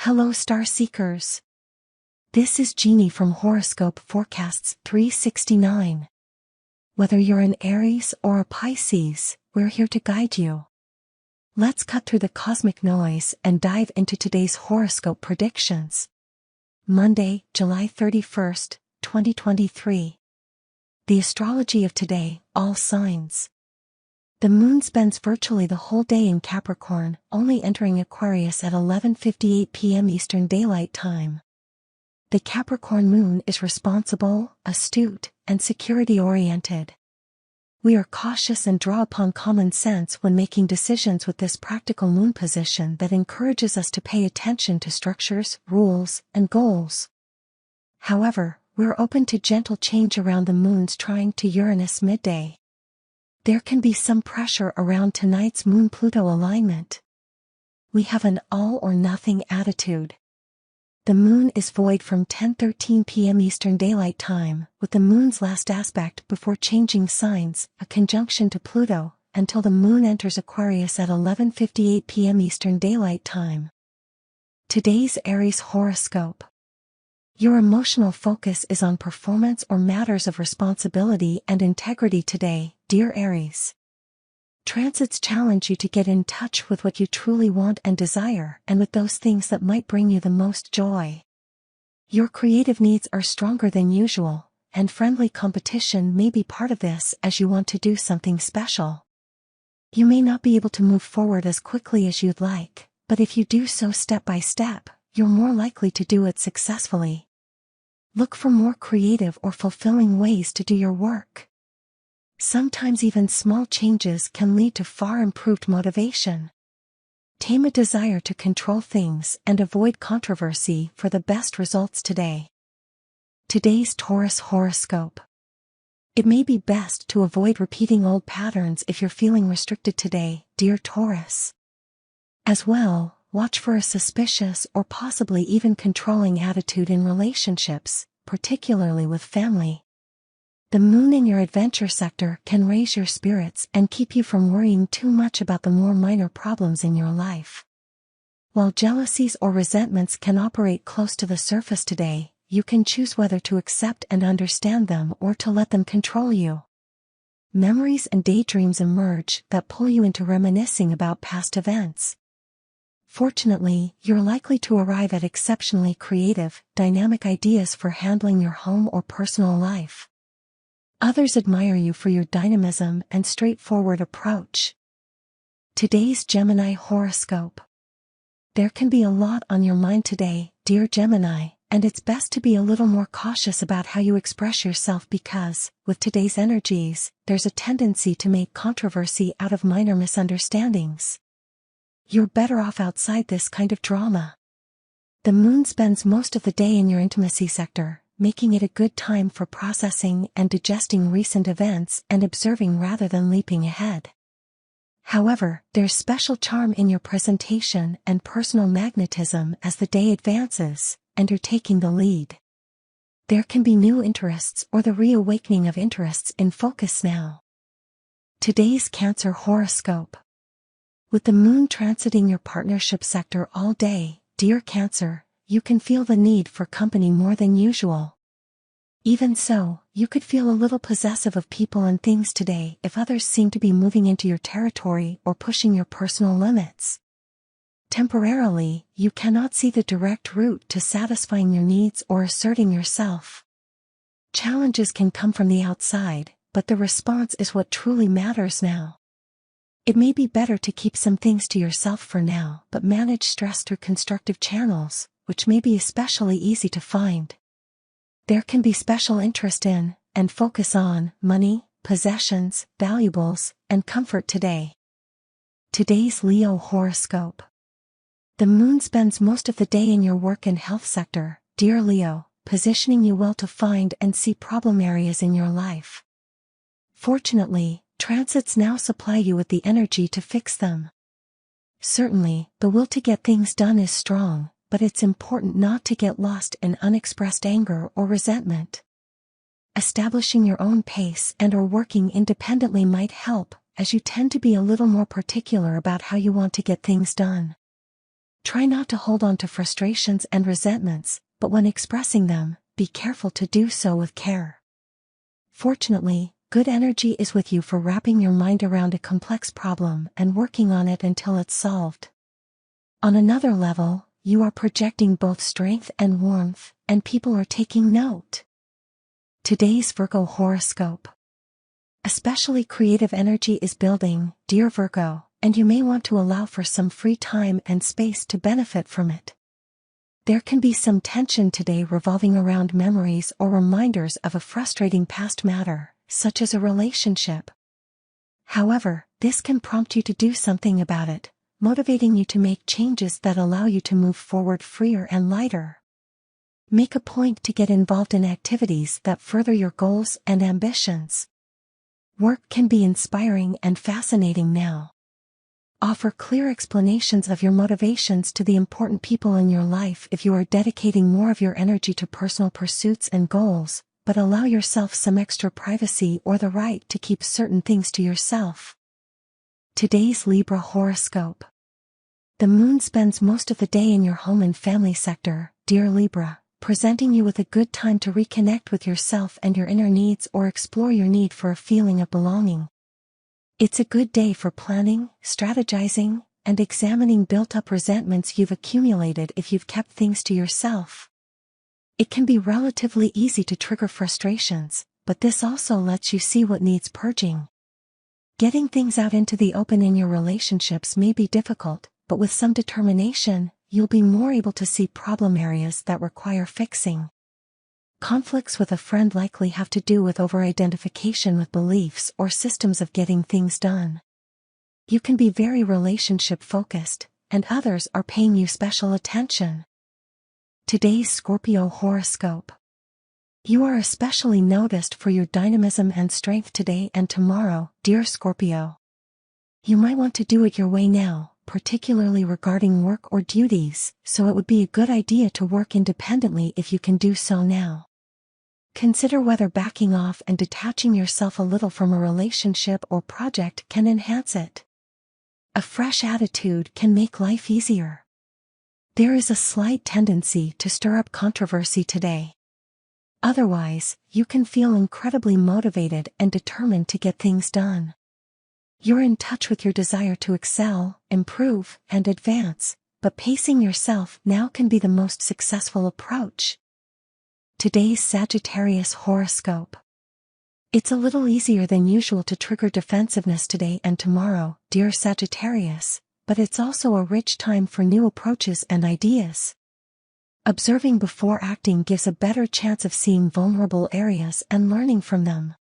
Hello star seekers. This is Jeannie from Horoscope Forecasts 369. Whether you're an Aries or a Pisces, we're here to guide you. Let's cut through the cosmic noise and dive into today's horoscope predictions. Monday, July 31st, 2023. The astrology of today, all signs. The moon spends virtually the whole day in Capricorn, only entering Aquarius at 11:58 p.m. Eastern Daylight Time. The Capricorn moon is responsible, astute, and security-oriented. We are cautious and draw upon common sense when making decisions with this practical moon position that encourages us to pay attention to structures, rules, and goals. However, we're open to gentle change around the moon's trine to Uranus midday. There can be some pressure around tonight's Moon Pluto alignment. We have an all-or-nothing attitude. The moon is void from 10:13 p.m. Eastern Daylight Time, with the moon's last aspect before changing signs, a conjunction to Pluto, until the moon enters Aquarius at 11:58 p.m. Eastern Daylight Time. Today's Aries horoscope. Your emotional focus is on performance or matters of responsibility and integrity today, dear Aries. Transits challenge you to get in touch with what you truly want and desire, and with those things that might bring you the most joy. Your creative needs are stronger than usual, and friendly competition may be part of this as you want to do something special. You may not be able to move forward as quickly as you'd like, but if you do so step by step, you're more likely to do it successfully. Look for more creative or fulfilling ways to do your work. Sometimes even small changes can lead to far improved motivation. Tame a desire to control things and avoid controversy for the best results today. Today's Taurus horoscope. It may be best to avoid repeating old patterns if you're feeling restricted today, dear Taurus. As well, watch for a suspicious or possibly even controlling attitude in relationships, particularly with family. The moon in your adventure sector can raise your spirits and keep you from worrying too much about the more minor problems in your life. While jealousies or resentments can operate close to the surface today, you can choose whether to accept and understand them or to let them control you. Memories and daydreams emerge that pull you into reminiscing about past events. Fortunately, you're likely to arrive at exceptionally creative, dynamic ideas for handling your home or personal life. Others admire you for your dynamism and straightforward approach. Today's Gemini horoscope. There can be a lot on your mind today, dear Gemini, and it's best to be a little more cautious about how you express yourself because, with today's energies, there's a tendency to make controversy out of minor misunderstandings. You're better off outside this kind of drama. The moon spends most of the day in your intimacy sector, making it a good time for processing and digesting recent events and observing rather than leaping ahead. However, there's special charm in your presentation and personal magnetism as the day advances, and you're taking the lead. There can be new interests or the reawakening of interests in focus now. Today's Cancer horoscope. With the moon transiting your partnership sector all day, dear Cancer, you can feel the need for company more than usual. Even so, you could feel a little possessive of people and things today if others seem to be moving into your territory or pushing your personal limits. Temporarily, you cannot see the direct route to satisfying your needs or asserting yourself. Challenges can come from the outside, but the response is what truly matters now. It may be better to keep some things to yourself for now, but manage stress through constructive channels, which may be especially easy to find. There can be special interest in, and focus on, money, possessions, valuables, and comfort today. Today's Leo horoscope. The moon spends most of the day in your work and health sector, dear Leo, positioning you well to find and see problem areas in your life. Fortunately, transits now supply you with the energy to fix them. Certainly, the will to get things done is strong, but it's important not to get lost in unexpressed anger or resentment. Establishing your own pace and/or working independently might help, as you tend to be a little more particular about how you want to get things done. Try not to hold on to frustrations and resentments, but when expressing them, be careful to do so with care. Fortunately, good energy is with you for wrapping your mind around a complex problem and working on it until it's solved. On another level, you are projecting both strength and warmth, and people are taking note. Today's Virgo horoscope. Especially creative energy is building, dear Virgo, and you may want to allow for some free time and space to benefit from it. There can be some tension today revolving around memories or reminders of a frustrating past matter, such as a relationship. However, this can prompt you to do something about it, motivating you to make changes that allow you to move forward freer and lighter. Make a point to get involved in activities that further your goals and ambitions. Work can be inspiring and fascinating now. Offer clear explanations of your motivations to the important people in your life if you are dedicating more of your energy to personal pursuits and goals, but allow yourself some extra privacy or the right to keep certain things to yourself. Today's Libra horoscope. The moon spends most of the day in your home and family sector, dear Libra, presenting you with a good time to reconnect with yourself and your inner needs or explore your need for a feeling of belonging. It's a good day for planning, strategizing, and examining built-up resentments you've accumulated if you've kept things to yourself. It can be relatively easy to trigger frustrations, but this also lets you see what needs purging. Getting things out into the open in your relationships may be difficult, but with some determination, you'll be more able to see problem areas that require fixing. Conflicts with a friend likely have to do with over-identification with beliefs or systems of getting things done. You can be very relationship-focused, and others are paying you special attention. Today's Scorpio horoscope. You are especially noticed for your dynamism and strength today and tomorrow, dear Scorpio. You might want to do it your way now, particularly regarding work or duties, so it would be a good idea to work independently if you can do so now. Consider whether backing off and detaching yourself a little from a relationship or project can enhance it. A fresh attitude can make life easier. There is a slight tendency to stir up controversy today. Otherwise, you can feel incredibly motivated and determined to get things done. You're in touch with your desire to excel, improve, and advance, but pacing yourself now can be the most successful approach. Today's Sagittarius horoscope. It's a little easier than usual to trigger defensiveness today and tomorrow, dear Sagittarius, but it's also a rich time for new approaches and ideas. Observing before acting gives a better chance of seeing vulnerable areas and learning from them.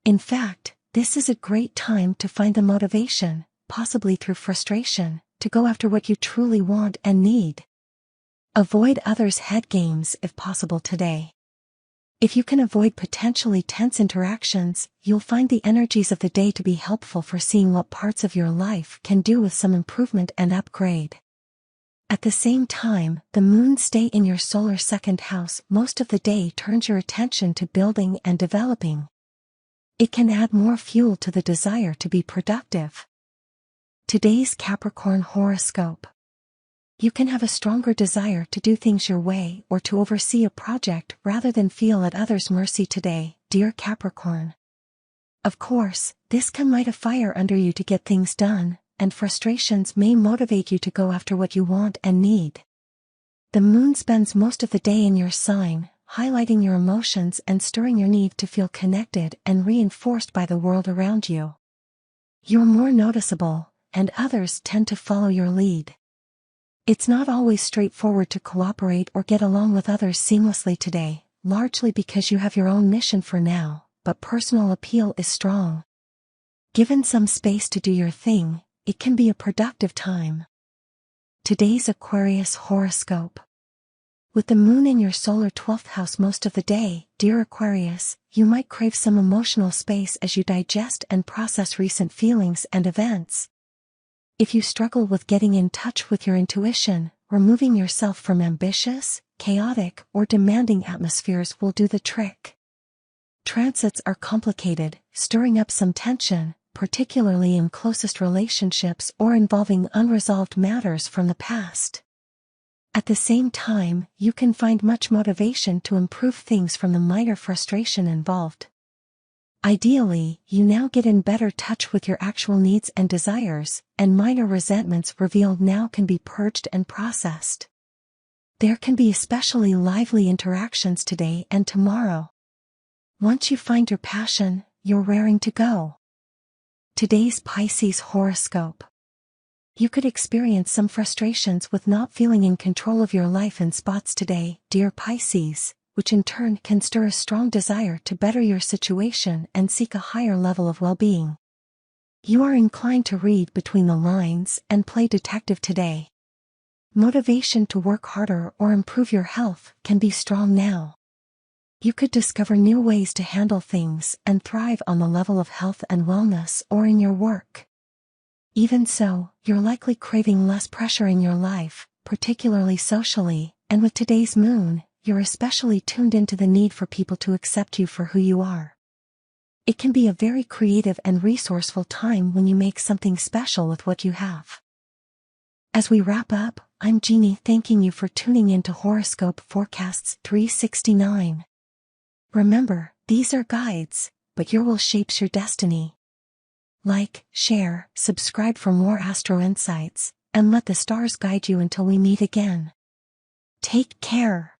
In fact, this is a great time to find the motivation, possibly through frustration, to go after what you truly want and need. Avoid others' head games if possible today. If you can avoid potentially tense interactions, you'll find the energies of the day to be helpful for seeing what parts of your life can do with some improvement and upgrade. At the same time, the moon's stay in your solar second house most of the day turns your attention to building and developing. It can add more fuel to the desire to be productive. Today's Capricorn horoscope. You can have a stronger desire to do things your way or to oversee a project rather than feel at others' mercy today, dear Capricorn. Of course, this can light a fire under you to get things done, and frustrations may motivate you to go after what you want and need. The moon spends most of the day in your sign, highlighting your emotions and stirring your need to feel connected and reinforced by the world around you. You're more noticeable, and others tend to follow your lead. It's not always straightforward to cooperate or get along with others seamlessly today, largely because you have your own mission for now, but personal appeal is strong. Given some space to do your thing, it can be a productive time. Today's Aquarius horoscope. With the moon in your solar 12th house most of the day, dear Aquarius, you might crave some emotional space as you digest and process recent feelings and events. If you struggle with getting in touch with your intuition, removing yourself from ambitious, chaotic, or demanding atmospheres will do the trick. Transits are complicated, stirring up some tension, particularly in closest relationships or involving unresolved matters from the past. At the same time, you can find much motivation to improve things from the minor frustration involved. Ideally, you now get in better touch with your actual needs and desires, and minor resentments revealed now can be purged and processed. There can be especially lively interactions today and tomorrow. Once you find your passion, you're raring to go. Today's Pisces horoscope. You could experience some frustrations with not feeling in control of your life in spots today, dear Pisces, which in turn can stir a strong desire to better your situation and seek a higher level of well-being. You are inclined to read between the lines and play detective today. Motivation to work harder or improve your health can be strong now. You could discover new ways to handle things and thrive on the level of health and wellness or in your work. Even so, you're likely craving less pressure in your life, particularly socially, and with today's moon, you're especially tuned into the need for people to accept you for who you are. It can be a very creative and resourceful time when you make something special with what you have. As we wrap up, I'm Jeannie thanking you for tuning in to Horoscope Forecasts 369. Remember, these are guides, but your will shapes your destiny. Like, share, subscribe for more astro insights, and let the stars guide you until we meet again. Take care.